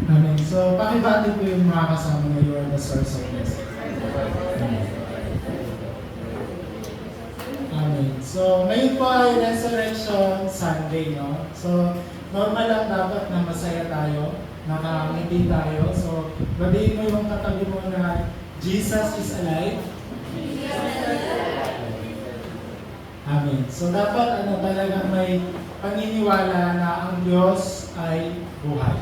Amen. So, pakibati po yung mga kasama na you are the source of blessing. Amen. So, ngayon po ay Resurrection Sunday, no? So, normal lang dapat na masaya tayo, nakangiti tayo. So, babihin mo yung katabi mo na Jesus is alive. Amen. So, dapat talagang may paniniwala na ang Diyos ay buhay.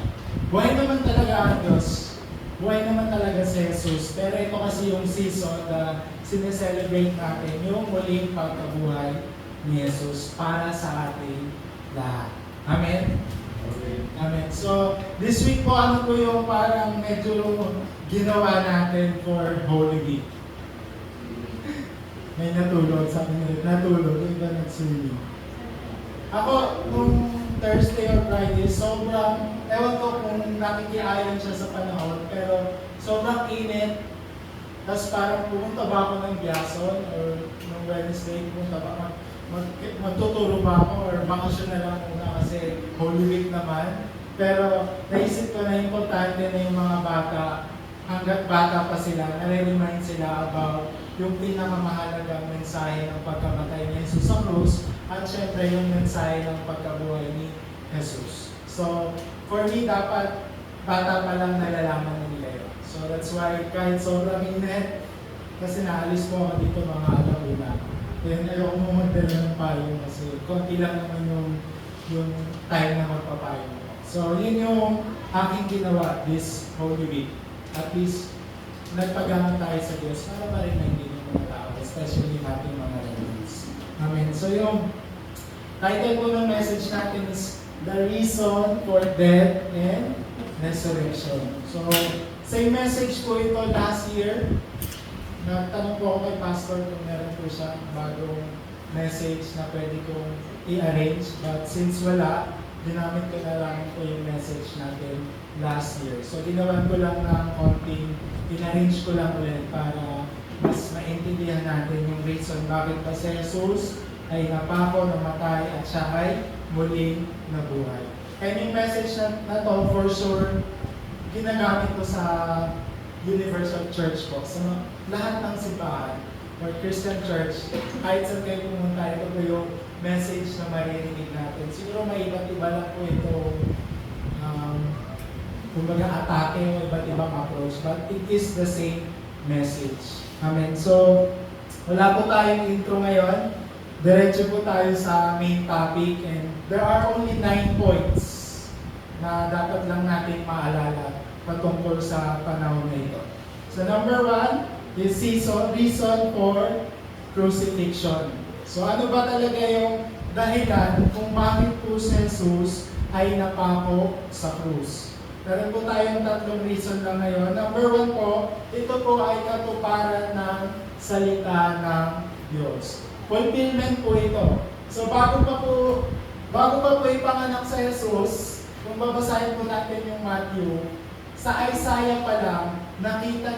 Buhay naman talaga ang Diyos. Buhay naman talaga si Jesus. Pero ito kasi yung season na sineselebrate natin, yung muling pagkabuhay ni Jesus para sa ating lahat. Amen? Amen. So, this week po, ano po yung parang medyo ginawa natin for Holy Week? May natulog, sabi nila, natulog, yung iba nagsulit. Ako, nung Thursday or Friday, sobrang, ewan ko kung nakikiayon siya sa panahon, pero sobrang init. Tapos parang pumunta ba ako ng Biason or nung Wednesday, pumunta ba magtuturo ba ako or bakasyon na lang muna kasi Holy Week naman. Pero naisip ko na importante na yung mga bata, hanggat bata pa sila, nare-remind sila about yung pinakamahalagang mensahe ng pagkamatay ni Jesus sa krus at syempre yung mensahe ng pagkabuhay ni Jesus. So, for me, dapat bata pa lang nalalaman nila yun. So, that's why kahit sobrang init, kasi naalis po ako dito mga alauna. Then, ayoko mo magdala ng payong kasi konti lang naman yung time na magpapayong. So, yun yung aking ginawa this Holy Week. At least, nagpagamit tayo sa Diyos para ma-remind din yung mga tao, especially natin mga rebels. Amen. So yung title po ng message natin is The Reason for Death and Resurrection. So, same message po ito last year. Nagtanong po ako kay Pastor kung meron po siya bagong message na pwede kong i-arrange. But since wala, ginamit ko na lang po yung message natin last year. So, ginawan ko lang ng konting, in-arrange ko lang ulit para mas maintindihan natin yung reason bakit pa si Jesus ay napako, namatay, at siya ay muling nabuhay. And yung message na to, for sure, ginagamit ko sa Universal Church po. Sa lahat ng simbahan or Christian Church, kahit saan kayo pumunta, ito po yung message na maririnig natin. Siguro may iba't iba lang po ito kumbaga atake o iba't ibang approach, but it is the same message. Amen. So, wala po tayong intro ngayon. Diretso po tayo sa main topic and there are only 9 points na dapat lang natin maalala patungkol sa panahon na ito. So, number 1 is reason for crucifixion. So, ano ba talaga yung dahilan kung bakit po si Jesus ay napako sa krus? Meron po tayong 3 reason lang ngayon. Number 1 po, ito po ay katuparan ng salita ng Diyos. Fulfillment po ito. So bago pa po ipanganak sa Jesus, kung babasahin po natin yung Matthew, sa Isaiah pa lang, nakita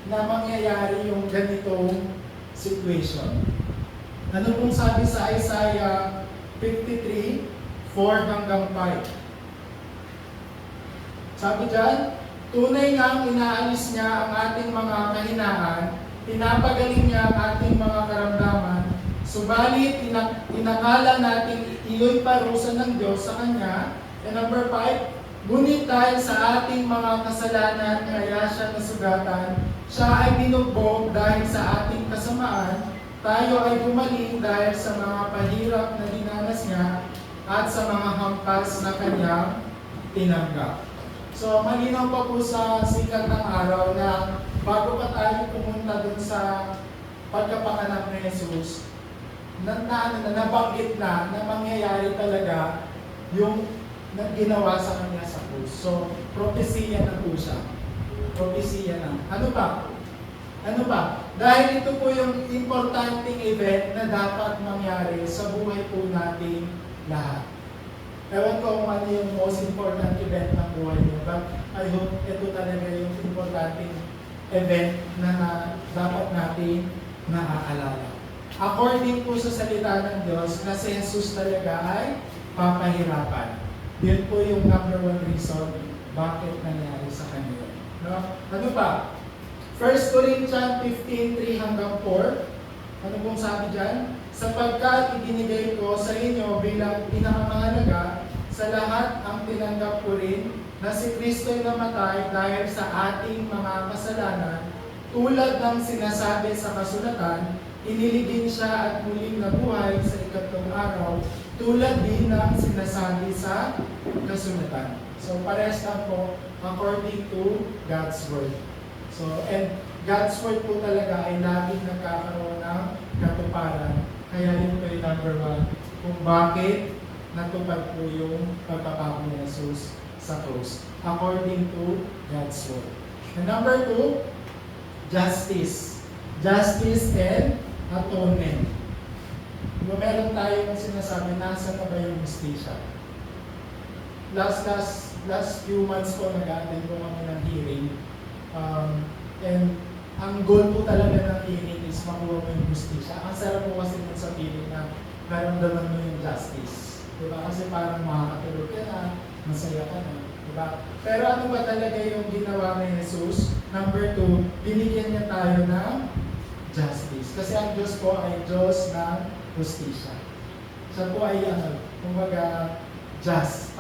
na mangyayari yung ganitong situation. Ano pong sabi sa Isaiah 53, 4 hanggang 5? Sabi dyan, tunay ngang inaalis niya ang ating mga kahinaan, pinapagaling niya ang ating mga karamdaman, subalit inakala natin iyo'y parusa ng Diyos sa Kanya. And number 5, ngunit dahil sa ating mga kasalanan, kaya siya nasugatan, siya ay binugbog dahil sa ating kasamaan, tayo ay gumaling dahil sa mga pahirap na dinanas niya at sa mga hampas na Kanyang tinanggap. So, malinaw pa po sa sikat ng araw na bago pa tayo pumunta dun sa pagkapanganak ni Jesus, nabanggit na mangyayari talaga yung ginawa sa kanya sa krus. So, propesiya na po siya. Propesiya na. Ano ba? Dahil ito po yung importanteng event na dapat mangyari sa buhay po natin lahat. Ewan ko kung ano yung most important event ng buhay niyo, but I hope ito talaga yung importanteng event na dapat natin naaalala. According po sa salita ng Diyos, na si Jesus talaga ay papahirapan. Yun po yung number 1 reason bakit nangyari sa kanya. No? Ano pa? 1 Corinthians 15:3 hanggang 4. Ano pong sabi dyan? Sapagkat ibinigay ko sa inyo bilang pinakamahalaga sa lahat ang tinanggap ko rin na si Kristo'y namatay dahil sa ating mga kasalanan, tulad ng sinasabi sa kasulatan, iniligin siya at muling nabuhay sa ikatlong araw, tulad din ng sinasabi sa kasulatan. So parehas lang po according to God's Word. So, and God's Word po talaga ay laging nagkakaroon ng katuparan. Kaya yun po yung number 1 kung bakit natupad po yung pagkapako ni Jesus sa cross. According to God's Word. And number 2, justice. Justice and atonement. Diba meron tayong sinasabi, nasa na ba yung justisya? Last few months po, nag-attend po kami ng hearing. And ang goal po talaga ng hearing is makuha mo yung justisya. Ang sarap po kasi mo sa feeling na naramdaman mo yung justice. Diba? Kasi parang makakatulog ka na, masaya ka na. Diba? Pero ano ba talaga yung ginawa ni Jesus? Number 2, binigyan niya tayo ng justice. Kasi ang Diyos po ay Diyos ng justisya. Siya po ay kumbaga just,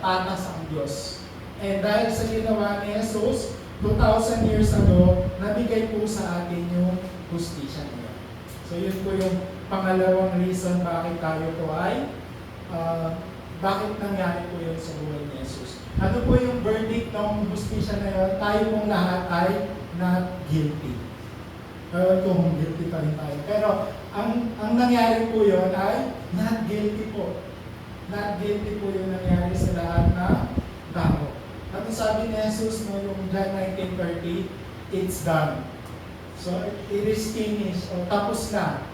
patas ang Diyos. And dahil sa ginawa ni Jesus, 2,000 years ago, nabigay po sa atin yung justisya niya. So yun po yung pangalawang reason bakit tayo po ay bakit nangyari po yun sa buhay ni Jesus. Ano po yung verdict ng justisya na yun? Tayo pong lahat ay not guilty. Kung guilty pa rin tayo. Pero ang nangyari po yun ay not guilty po. Not guilty po yung nangyari sa lahat ng tao. At sabi ni Jesus no, yung John 19:30, it's done. So it is finished. O tapos na.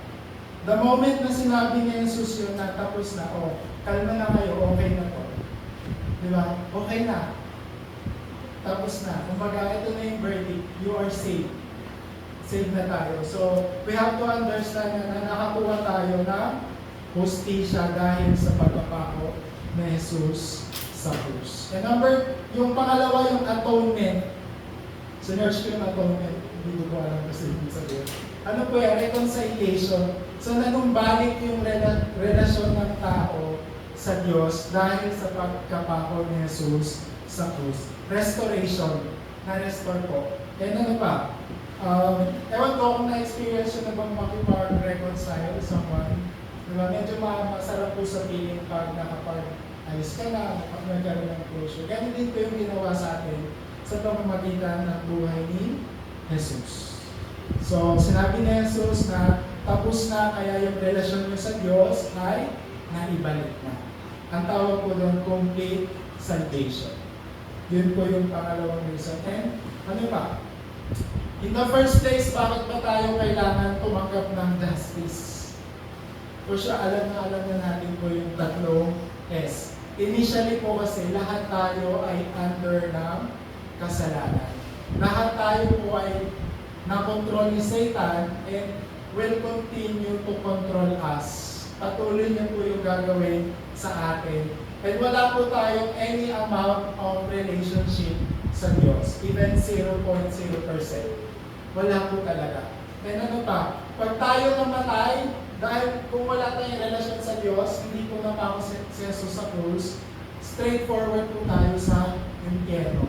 The moment na sinabi ni Jesus yun na tapos na, kalma na kayo, okay na to. Di ba? Okay na. Tapos na. Kumbaga, ito na yung verdict. You are saved. Saved na tayo. So, we have to understand na nakakuha tayo ng hustisya dahil sa pagpapako ni Jesus sa krus. And yung pangalawa, yung atonement. Sinerge ko yung atonement. Hindi ko alam kasi hindi sabihin. Ano po yan? Reconciliation. So, nanumbalik yung relasyon ng tao sa Diyos dahil sa pagkapako ni Jesus sa krus. Restoration. Na-restore po. And ano pa? Ewan ko kung na-experience yun na bang makipag-reconcile someone. Diba? Medyo masarap po sa feeling pag nakapag-ayos ka na, pag nagkaroon ng closure. Ganun din po yung ginawa sa atin sa pamamagitan ng buhay ni Jesus. So, sinabi ni Jesus na tapos na, kaya yung relasyon niyo sa Diyos ay naibalik na. Ang tawag po doon, complete salvation. Yun po yung pangalawang reason. And ano pa? In the first place, bakit ba tayo kailangan tumanggap ng justice? For sure, alam na natin po yung tatlong S. Initially po kasi, lahat tayo ay under ng kasalanan. Lahat tayo po ay na-control ni Satan and will continue to control us. Patuloy niya po yung gagawin sa atin. And wala po tayong any amount of relationship sa Diyos. Even 0.0%. Wala po talaga. And ano pa? Pag tayo namatay, dahil kung wala tayong relasyon sa Diyos, hindi po napako si Jesus sa krus, straightforward po tayo sa impyerno.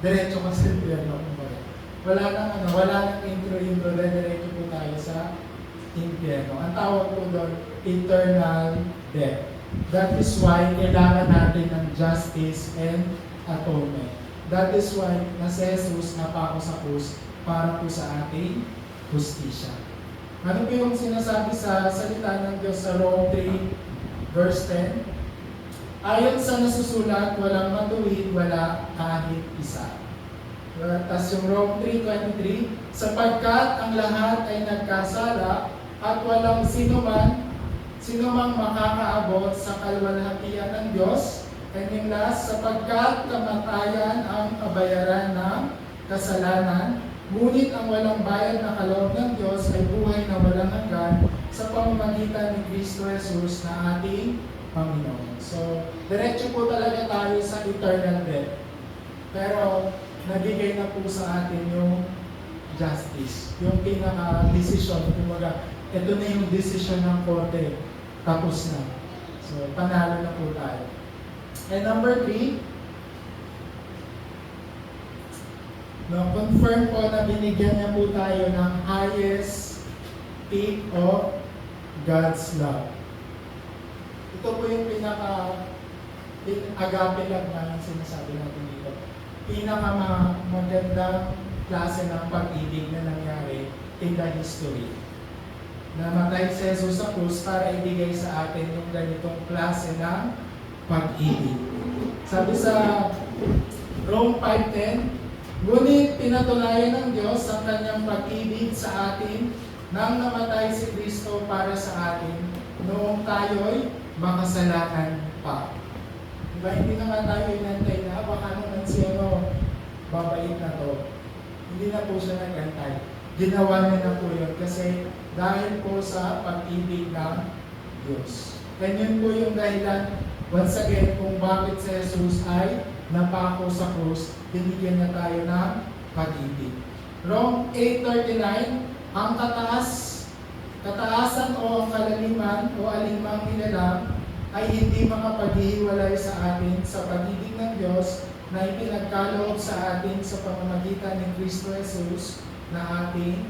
Diretso ka sa impyerno. Wala nang intro, diretso po tayo sa impyerno. Ang tawag po doon, eternal death. That is why kailangan natin ng justice and atonement. That is why si Jesus napako sa krus para po sa ating justisya. Ano po yung sinasabi sa salita ng Diyos sa Rome 3, verse 10? Ayon sa nasusulat, walang matuwid, wala kahit isa. Tapos yung Rome 3:23, sapagkat ang lahat ay nagkasala at walang sinumang makakaabot sa kalwalhatian ng Diyos. And yung last, sapagkat kamatayan ang kabayaran ng kasalanan, ngunit ang walang bayad na kaloob ng Diyos ay buhay na walang hanggan sa pamamagitan ni Kristo Jesus na ating Panginoon. So, diretso po talaga tayo sa eternal death. Pero nabigay na po sa atin yung justice. Yung pinaka-desisyon. Kumbaga, ito na yung desisyon ng korte. Tapos na. So, panalo na po tayo. And number 3, confirm po na binigyan niya po tayo ng highest peak of God's love. Ito po yung agape love na yung sinasabi natin dito. Magandang klase ng pag-ibig na nangyari in the history. Namatay si Jesus sa krus para ibigay sa atin yung ganitong klase ng pag-ibig. Sabi sa Rome 5:10, ngunit pinatunayan ng Diyos ang kanyang pag-ibig sa atin nang namatay si Kristo para sa atin noong tayo'y makasalanan pa. Diba, hindi na nga tayo inantay na baka naman siya babait na to. Hindi na po siya nag-antay. Ginawa niya na po yun kasi dahil po sa pag-ibig ng Diyos. Ganyan po yung dahilan once again kung bakit si Jesus ay napako sa krus, binigyan na tayo ng pag-ibig. Rome 8:39, ang kataasan o ang kalaliman o alinmang nilalang ay hindi makapaghihiwalay sa atin sa pag-ibig ng Diyos na ipinagkaloob sa atin sa pamamagitan ni Kristo Jesus na ating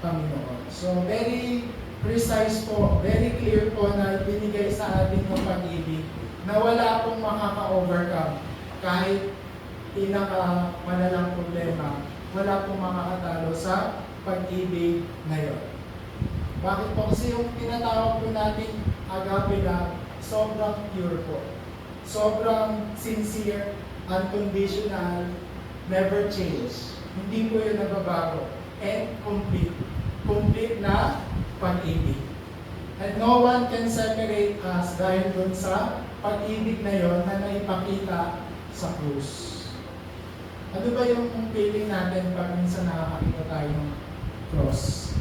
Panginoon. So, very precise po, very clear po na ibinigay sa atin ng pag-ibig na wala pong makaka-overcome kahit pinaka-malalang problema, wala pong makakatalo sa pag-ibig na yun. Bakit po? Kasi yung tinatawag po natin agape love, sobrang pure po. Sobrang sincere, unconditional, never change. Hindi po yun nagbabago. And complete. Complete na pag-ibig. And no one can separate us dahil dun sa pag-ibig na yon na naipakita sa krus. Ano ba yung feeling natin pag minsan nakakakita tayo ng cross?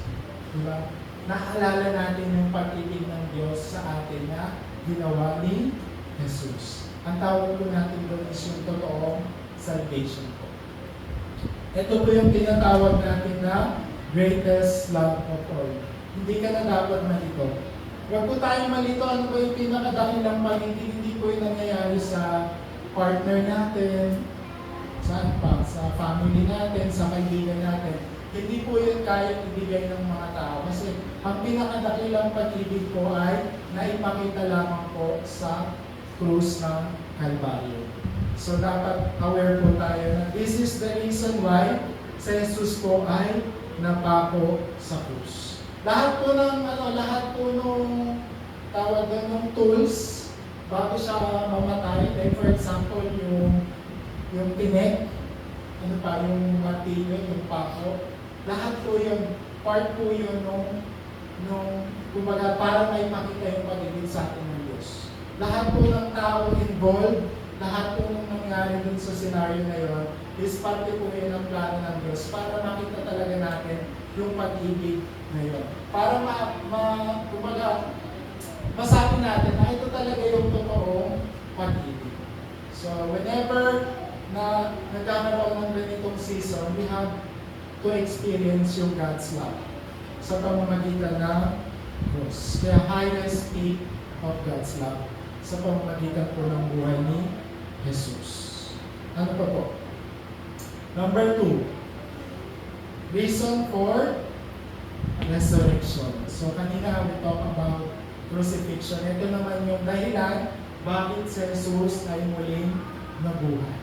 Diba? Naalala natin yung pag-ibig ng Diyos sa atin na ginawa ni Jesus. Ang tawag po natin doon is yung totoong salvation po. Ito po yung tinatawag natin na greatest love of all. Hindi ka na dapat malito. Huwag po tayong malito. Ano ba yung pinakadakilang pag-ibig? Hindi po yung nangyayari sa partner natin, saan pa? Sa family natin, sa kaibigan natin. Hindi po yun kayang ibigay ng mga tao. Kasi ang pinakadakilang pag-ibig po ay naipakita lamang po sa krus ng Kalbaryo. So dapat aware po tayo na this is the reason why si Jesus po ay napako sa krus. Lahat po nung tawag doon ng tools bago siya mamatay, like for example yung tinek, yung martilyo, yung pako, lahat po yun, part po yun nung kumbaga para may makita yung pag-ibig sa atin ng Diyos. Lahat po ng tao involved, lahat po nung nangyari dun sa scenario na yun, is parte po yun ng plano ng Diyos para makita talaga natin yung pag-ibig na yun. Para kumbaga, masabi natin na ito talaga yung totoong pag-ibig. So, whenever na nagkakaroon ng ganitong season, we have to experience yung God's love sa pamamagitan ng cross. Kaya highest peak of God's love sa pamamagitan po ng buhay ni Jesus. Ano pa po? Number 2, reason for resurrection. So kanina we talk about crucifixion. Ito naman yung dahilan bakit si Jesus ay muling nabuhay.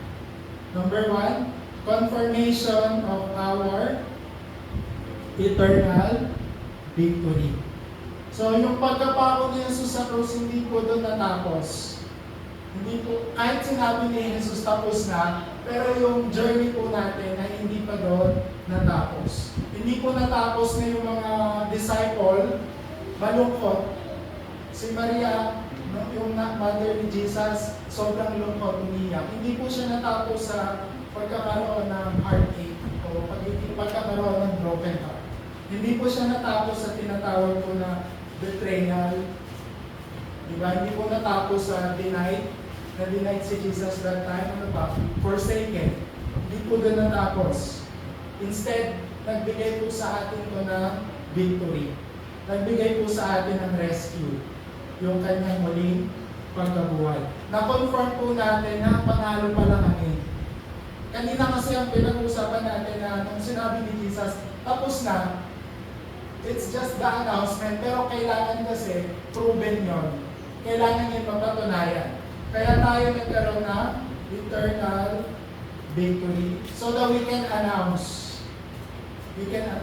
Number 1, confirmation of our eternal victory. So, yung pagkapako ni Jesus sa krus, hindi po doon natapos. Hindi po, kahit sinabi ni Jesus tapos na, pero yung journey po natin ay hindi pa doon natapos. Hindi po natapos na yung mga disciple, malungkot. Si Maria, yung mother ni Jesus, sobrang lungkot, umiyak. Hindi po siya natapos sa pagkakaroon ng heartache o pagkakaroon ng broken heart. Hindi po siya natapos sa tinatawag po na betrayal. Diba? Hindi po natapos sa denied na-denied si Jesus that time, ano pa? Forsaken. Hindi po doon natapos. Instead, nagbigay po sa atin ito ng victory. Nagbigay po sa atin ng rescue. Yung kanyang muling pagkabuhay. Na-confirm po natin na panalo pala kami. Kanina kasi ang pinag-uusapan natin na nung sinabi ni Jesus, tapos na, it's just the announcement, pero kailangan kasi proven yon. Kailangan yung mapatunayan. Kaya tayo nagkaroon ng eternal victory so that we can announce.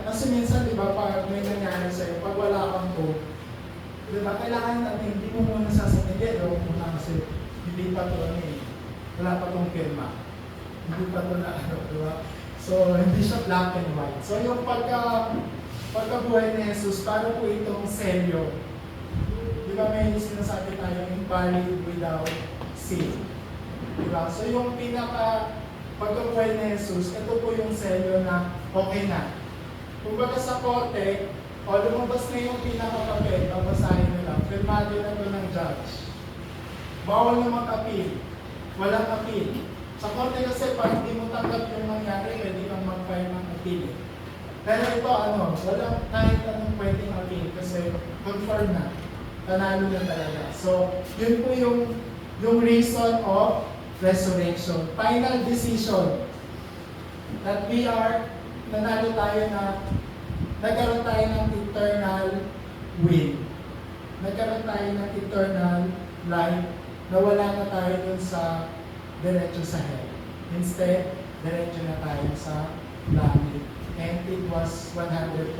Kasi minsan, di ba, pag may nangyari sa'yo, pag wala kang hope, di ba, kailangan natin, hindi mo muna sasabihin, hindi, huwag muna kasi hindi pa ito, wala pa itong firma. Hindi pa ito na, di ba? So, hindi siya black and white. So, yung pagkabuhay ni Jesus, para po itong selyo. Di ba, may sinasabi tayo, invalid without sin. Di ba? So, yung pagkabuhay ni Jesus, ito po yung selyo na okay na. Kumbaga sa korte, o lumabas na yung pinakapapel, babasahin nila, firmado na ito ng judge. Bawal na mag-appeal. Walang appeal. Sa korte kasi, pag hindi mo tanggap yung nangyari, pwede kang mag-file ng appeal. Pero ito, walang kahit anong pwedeng appeal kasi confirm na. Panalo na talaga. So, yun po yung reason of resurrection. Final decision that we are, nanalo tayo na nagkaroon tayo ng eternal will. Nagkaroon tayo ng eternal life na wala na tayo dun sa diretso sa hell. Instead, diretso na tayo sa langit. And it was 100%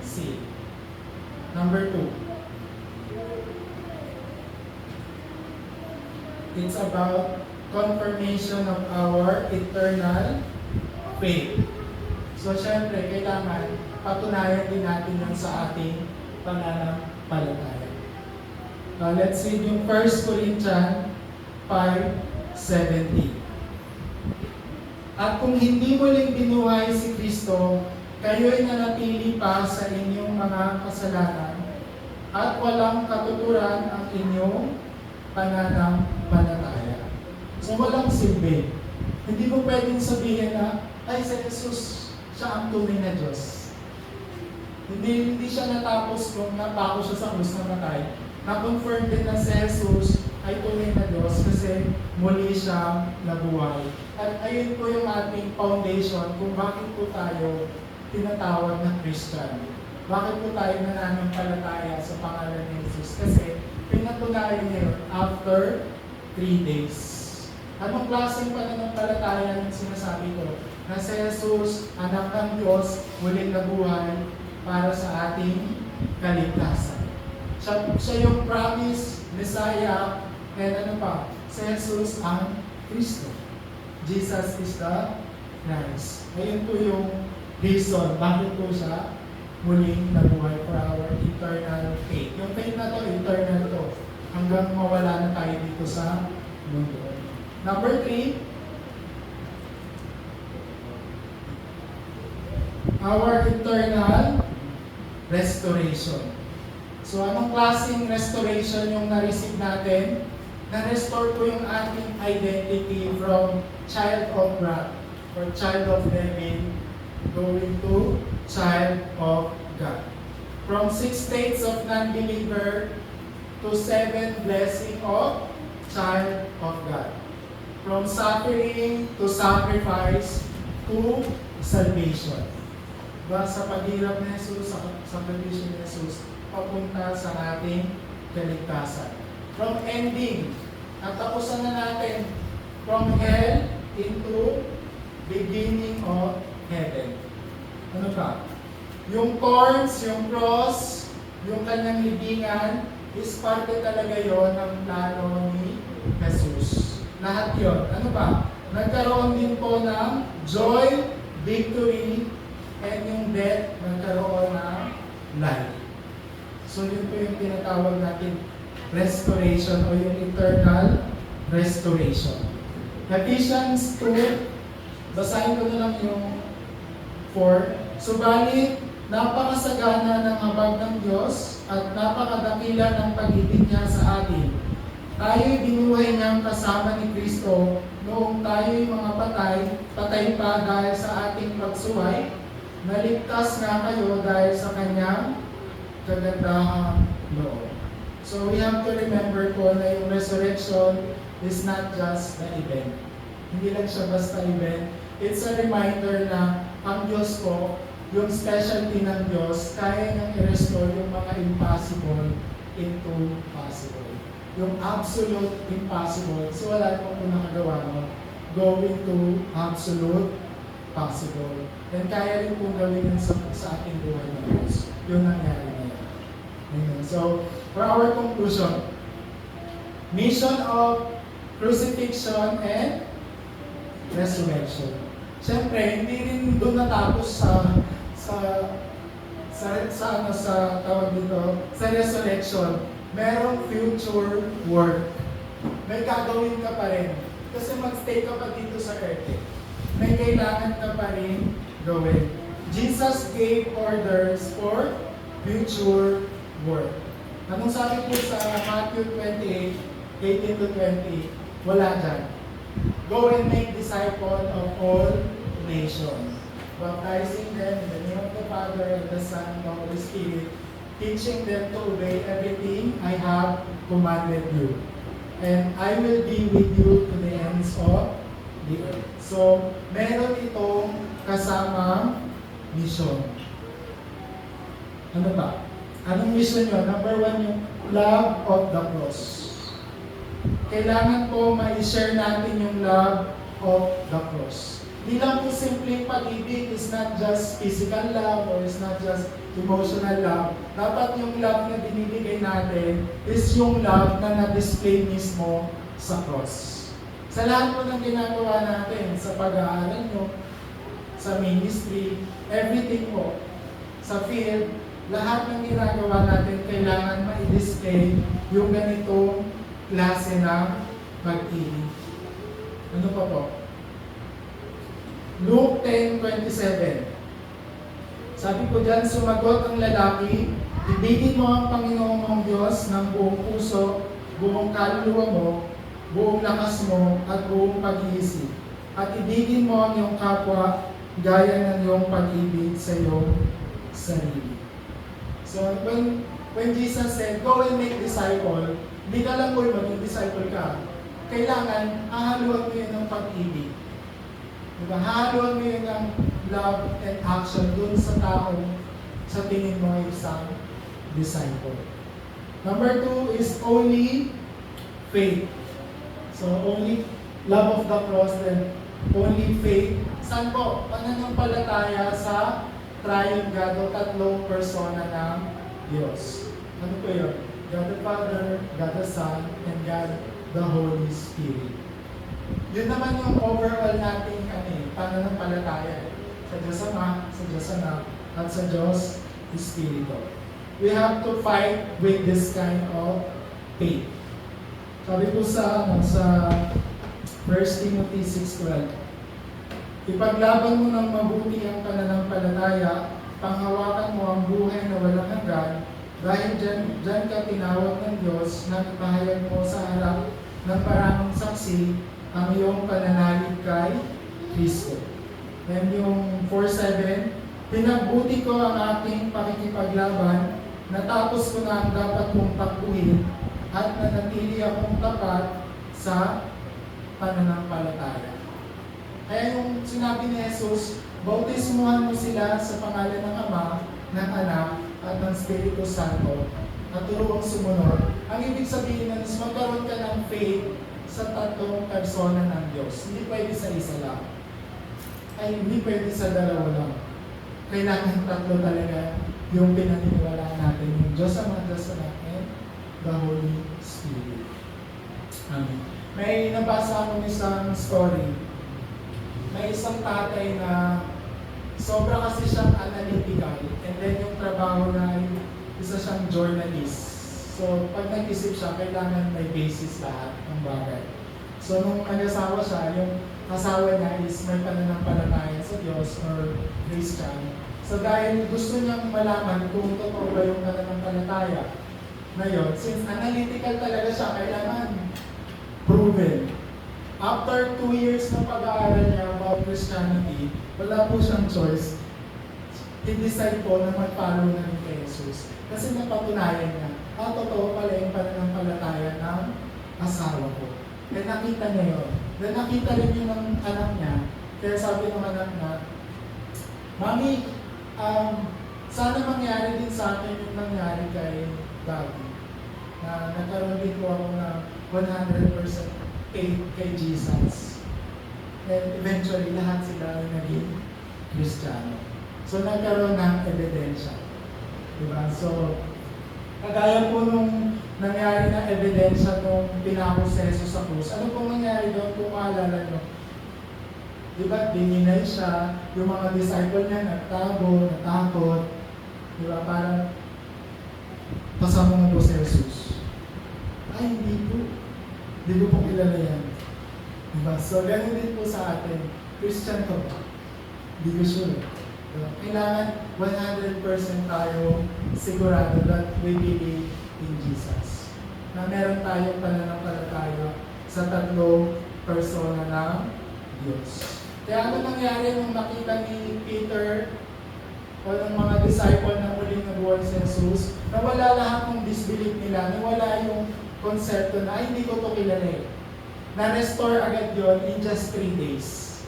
sealed. Number 2. It's about confirmation of our eternal faith. So, syempre, kailangan patunayan din natin yan sa ating pananampalataya. Let's read yung 1 Corinthians 5:17. At kung hindi muling binuhay si Kristo, kayo'y nanatili pa sa inyong mga kasalanan at walang katuturan ang inyong pananampalataya. So, walang silbi. Hindi mo pwedeng sabihin na, ay, si Jesus, siya ang tunay na Diyos. Hindi siya natapos kung napako siya sa krus na matay. Na-confirm din na si Jesus ay tunay na Diyos kasi muli siyang nabuhay. At ayun po yung ating foundation kung bakit po tayo tinatawag na Christian. Bakit po tayo nananampalataya sa pangalan ni Jesus? Kasi pinatunayan niya yun after 3 days. Anong klaseng pananampalataya yung sinasabi ko? Na si Jesus, anak ng Diyos, muling nabuhay para sa ating kaligtasan. Siya yung promise, Messiah, and ano pa? Si Jesus ang Kristo. Jesus is the Christ. Ayun po yung reason bakit po siya muling nabuhay for our eternal faith. Yung faith na to, eternal to. Hanggang mawala na tayo dito sa mundo. Number 3, our eternal restoration. So, anong klaseng restoration yung na-receive natin? Na-restore po yung ating identity from child of wrath or child of devil going to child of God. From 6 states of non-believer to 7 blessing of child of God. From suffering to sacrifice to salvation. Sa paghirap ni Jesus, sa sakripisyo ni Jesus, papunta sa ating kaligtasan. From ending, natapusan na natin from hell into beginning of heaven. Ano pa? Yung thorns, yung cross, yung kanyang libingan, is parte talaga yon ng plano ni Jesus. Lahat yon. Ano ba? Nagkaroon din po ng joy, victory, and yung death, nagkaroon ng life. So yun po yung tinatawag natin restoration o yung eternal restoration. Ephesians 2, basahin ko na lang yung 4. Subalit, napakasagana ng habag ng Diyos at napakadakila ng pag-ibig niya sa atin. Tayo'y binuhay niyang kasama ni Kristo noong tayo'y mga patay pa dahil sa ating pagsuway. Naligtas nga kayo dahil sa kanyang kagandahang loob. So we have to remember po na yung resurrection is not just the event. Hindi lang siya basta event. It's a reminder na ang Diyos po, yung specialty ng Diyos, kaya niyang i-restore yung mga impossible into possible. Yung absolute impossible, so wala pong nakagawa mo, going to absolute possible. And kaya rin pong gawin yun sa ating buhay ng Diyos. Yung nangyari na yan. Amen. So, for our conclusion, mission of crucifixion and resurrection. Siyempre, hindi rin doon natapos sa tawag dito, sa resurrection. Merong future work. May gagawin ka pa rin. Kasi mag-stay ka pa dito sa earth. May kailangan ka pa rin gawin. Jesus gave orders for future work. Anong sabi po sa Matthew 28, 18 to 20? Wala dyan. Go and make disciples of all nations, baptizing them in the name of the Father and the Son and the Holy Spirit, teaching them to obey everything I have commanded you. And I will be with you to the ends of the earth. So, meron itong kasamang mission. Ano ba? Anong mission yun? Number 1, yung love of the cross. Kailangan po ma-share natin yung love of the cross. Hindi lang po simpleng pag-ibig is not just physical love or is not just emotional love. Dapat yung love na binibigay natin is yung love na na-display mismo sa cross. Sa lahat po ng ginagawa natin, sa pag-aaral nyo, sa ministry, everything po, sa field, lahat ng ginagawa natin kailangan ma-display yung ganitong klase ng pag-ibig. Ano pa po? Luke 10:27. Sabi ko dyan, sumagot ang lalaki, ibigin mo ang Panginoon mong Diyos ng buong puso, buong kaluluwa mo, buong lakas mo, at buong pag-iisip. At ibigin mo ang iyong kapwa, gaya ng iyong pag-ibig sa iyong sarili. So, when Jesus said, go and make disciple, hindi ka lang po maging disciple ka. Kailangan, hahaluan mo yun ng pag-ibig. Diba? Hahaluan mo yun ng love and action dun sa taong sa tingin mo ay isang disciple. Number 2 is only faith. So, only love of the cross, then only faith. Saan po? Pananampalataya sa triune God o tatlong persona ng Diyos. Ano po yun? God the Father, God the Son, and God the Holy Spirit. Yun naman yung overall nating pananampalataya. Sa Diyos Ama, sa Diyos Anak, at sa Diyos Espiritu. We have to fight with this kind of faith. Sabi po sa 1 Timothy 6:12, ipaglaban mo ng mabuti ang pananampalataya, panghawakan mo ang buhay na walang hanggan, dahil dyan ka tinawag ng Diyos na ipahayag mo sa harap ng maraming saksi ang iyong pananalig kay Kristo. And yung 4:7, pinagbuti ko ang aking pakikipaglaban, natapos ko na ang dapat kong takbuhin, at nanatili akong tapat sa pananampalataya. Kaya yung sinabi ni Jesus, bautismuhan mo sila sa pangalan ng Ama, ng Anak, at ng Espiritu Santo, at turuang sumunod. Ang ibig sabihin nun is magkaroon ka ng faith sa tatlong persona ng Diyos. Hindi pwede sa isa lang. Ay, hindi pwede sa dalawa lang. Kailangan tatlo talaga yung pinaniniwalaan natin, yung Diyos Ama, Diyos Anak, and the Holy Spirit. Amen. May nabasa akong isang story. May isang tatay na sobra kasi siyang analytical, and then yung trabaho na isa siyang journalist. So, pag nag-isip siya, kailangan may basis lahat ng bagay. So, nung nag-asawa siya, yung asawa niya is may pananampalataya sa Diyos or Christian. So, dahil gusto niyang malaman kung totoo ba yung pananampalataya, na yun, since analytical talaga siya, kailangan proven. After 2 years ng pag-aaral niya about Christianity, wala po siyang choice. I-decide po na mag-follow na rin kay Jesus. Kasi napatunayan niya, totoo pala yung pananampalataya ng asawa ko. Kaya nakita niya yun. Then nakita rin yun ng anak niya. Kaya sabi ng anak niya, Mami, sana mangyari din sa akin yung nangyari kay Daddy. Na nagkaroon din po ako na 100% faith kay Jesus. And eventually, lahat sila ay naging Kristiyano. So, nagkaroon ng ebidensya. Diba? So, kagaya po nung nangyari na ebidensya nung pinako si Jesus sa krus. Ano pong nangyari doon kung maalala nyo? Diba? Dininay siya, yung mga disciple niya nagtago, natakot. Diba? Parang kasama mo po si Jesus. Ay, hindi po. Hindi ko po kilala yan. Diba? So, ganun din po sa atin. Christian ka ba? Hindi ko sure. Diba? Kailangan 100% tayo sigurado that we believe in Jesus. Na meron tayong pananampalataya sa tatlong persona ng Diyos. Kaya ano nangyari nung nakita ni Peter o ng mga disciple na muling nabuhay si Jesus, nawala lahat ng disbelief nila, nawala yung konsepto na, ay, hindi ko ito kilala eh. Na-restore agad yon in just 3 days.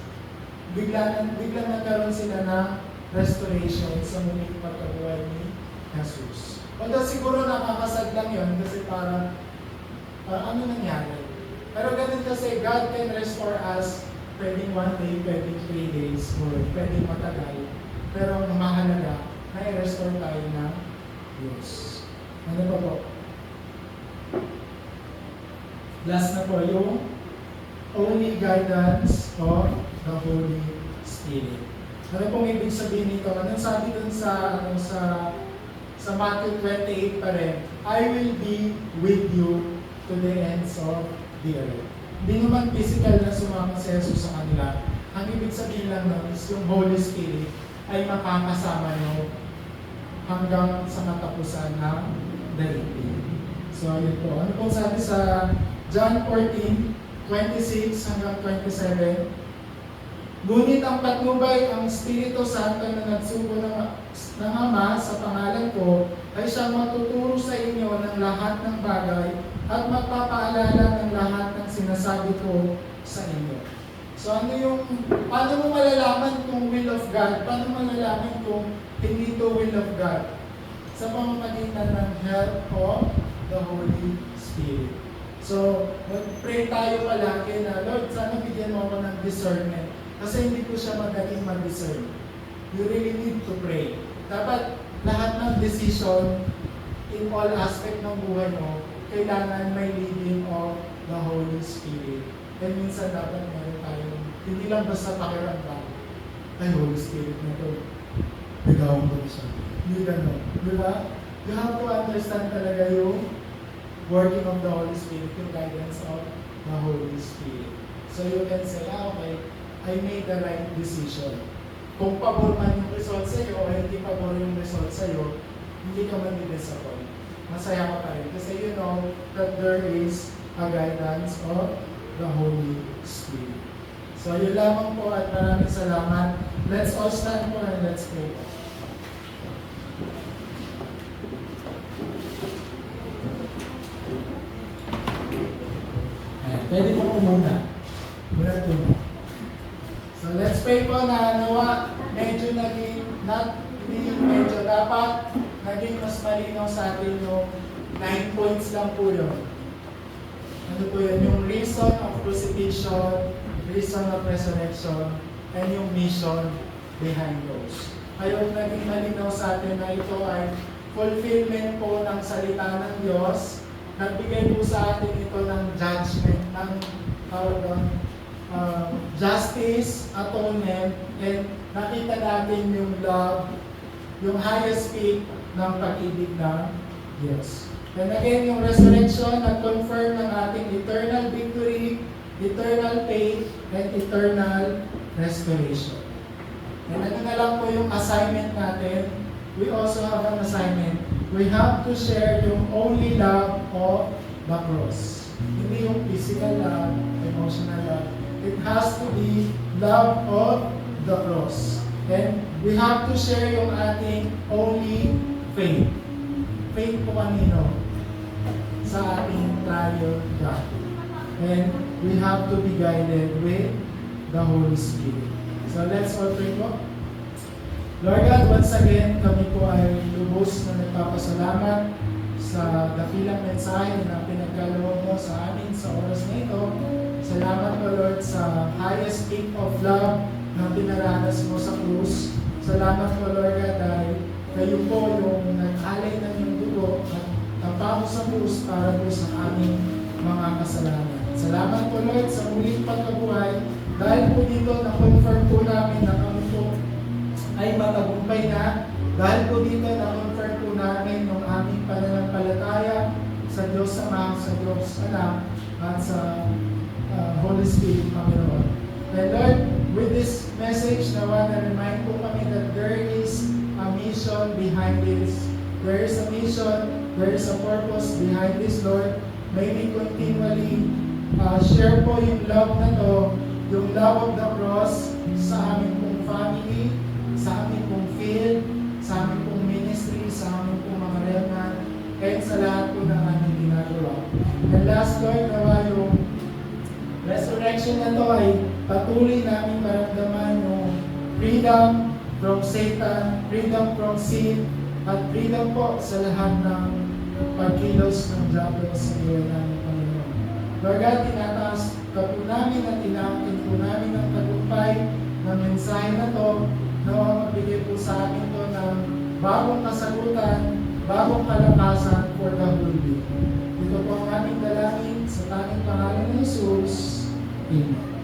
Biglang nagkaroon sila ng restoration sa muling pagkabuhay ni Jesus. Although siguro nakakasad lang yon kasi parang, ano nangyari? Pero ganun kasi, God can restore us pwedeng 1 day, pwedeng 3 days, or pwedeng matagal. Pero ang mahalaga, na-restore tayo ng Diyos. Ano pa po? Last na po, yung only guidance of the Holy Spirit. Ano pong ibig sabihin nito? Anong sabi dun sa Matthew 28 pa rin? I will be with you to the ends of the earth. Hindi naman physical na sumama si Jesus sa kanila. Ang ibig sabihin lang nun is yung Holy Spirit ay makakasama nyo hanggang sa katapusan ng daigdig. So, yun po. Ano pong sabi sa John 14:26 hanggang 27? Ngunit ang patnubay, ang Espiritu Santo na nagsugo ng Ama sa pangalan ko, ay siyang matuturo sa inyo ng lahat ng bagay at magpapaalala ng lahat ng sinasabi ko sa inyo. So ano yung, paano mo malalaman kung will of God? Paano mo malalaman kung hindi to will of God? Sa pamamagitan ng help of the Holy Spirit. So, mag-pray tayo palagi na, Lord, sana bigyan mo ako ng discernment. Kasi hindi ko siya magaling mag-discern. You really need to pray. Dapat lahat ng decision in all aspect ng buhay mo, kailangan may leading of the Holy Spirit. And minsan dapat meron tayo, hindi lang basta pakiramdam, ay Holy Spirit na ito, bigawin ko siya. Hindi gano'n. Di ba? You have to understand talaga yung working of the Holy Spirit, yung guidance of the Holy Spirit. So you can say, okay, I made the right decision. Kung pabor man yung result sa'yo o hindi pabor yung result sa'yo, hindi ka man disappoint. Masaya ka pa rin. Kasi you know that there is a guidance of the Holy Spirit. So yun lamang po at maraming salamat. Let's all stand po and let's pray. Pwede po muna. Muna po. So let's pray po na nawa medyo medyo dapat naging mas malinaw sa atin yung 9 points lang po yun. Ano po yun? Yung reason of crucifixion, reason of resurrection, and yung mission behind those. Ngayon naging malinaw sa atin na ito ay fulfillment po ng salita ng Diyos. Nagbigay po sa atin ito ng judgment, ng justice, atonement, and nakita natin yung love, yung highest peak ng pag-ibig ng Diyos. And again, yung resurrection nag-confirm ng ating eternal victory, eternal faith, and eternal restoration. And ano na lang po yung assignment natin? We also have an assignment. we have to share yung only love of the cross. Hindi yung physical love, emotional love. It has to be love of the cross. And we have to share yung ating only faith. Faith po kanino? Sa ating trial God. And we have to be guided with the Holy Spirit. So let's all pray po. Lord God, once again, kami po ay lubos na nagpapasalamat sa dakilang mensahe na pinagkaloob mo sa amin sa oras na ito. Salamat po Lord sa highest peak of love na pinaranas mo sa krus. Salamat po Lord God dahil kayo po yung nag-alay ng iyong dugo at tapaw sa krus para po sa aming mga kasalanan. Salamat po Lord sa muling pagkabuhay dahil po dito na-confirm po namin na kami po ay matagumpay na. Dahil po dito na-confirm po namin yung aming pananampalataya sa Diyos Ama, sa Diyos Anak, at sa Holy Spirit, Panginoon. And Lord, with this message, nawa na remind po kami that there is a mission behind this. There is a mission, there is a purpose behind this, Lord. May we continually share po yung love na to, yung love of the cross sa aming pong family, sa aming pong field, sa aming pong ministry, sa aming pong mga remnant, and sa lahat po ng aming ginagawa. And last, Lord, nawa yung resurrection na to ay patuloy namin maramdaman yung freedom from Satan, freedom from sin, at freedom po sa lahat ng pagkilos ng diablo sa buhay namin, Panginoon. Lord God, tinataas ka po namin at tinaakin po namin ang tagumpay ng mensahe na to na magbigay po sa amin to ng bagong kasagutan, bagong kalakasan for the whole week. Ito po ang aming dalangin sa tanging pangalan ng Jesus. Amen.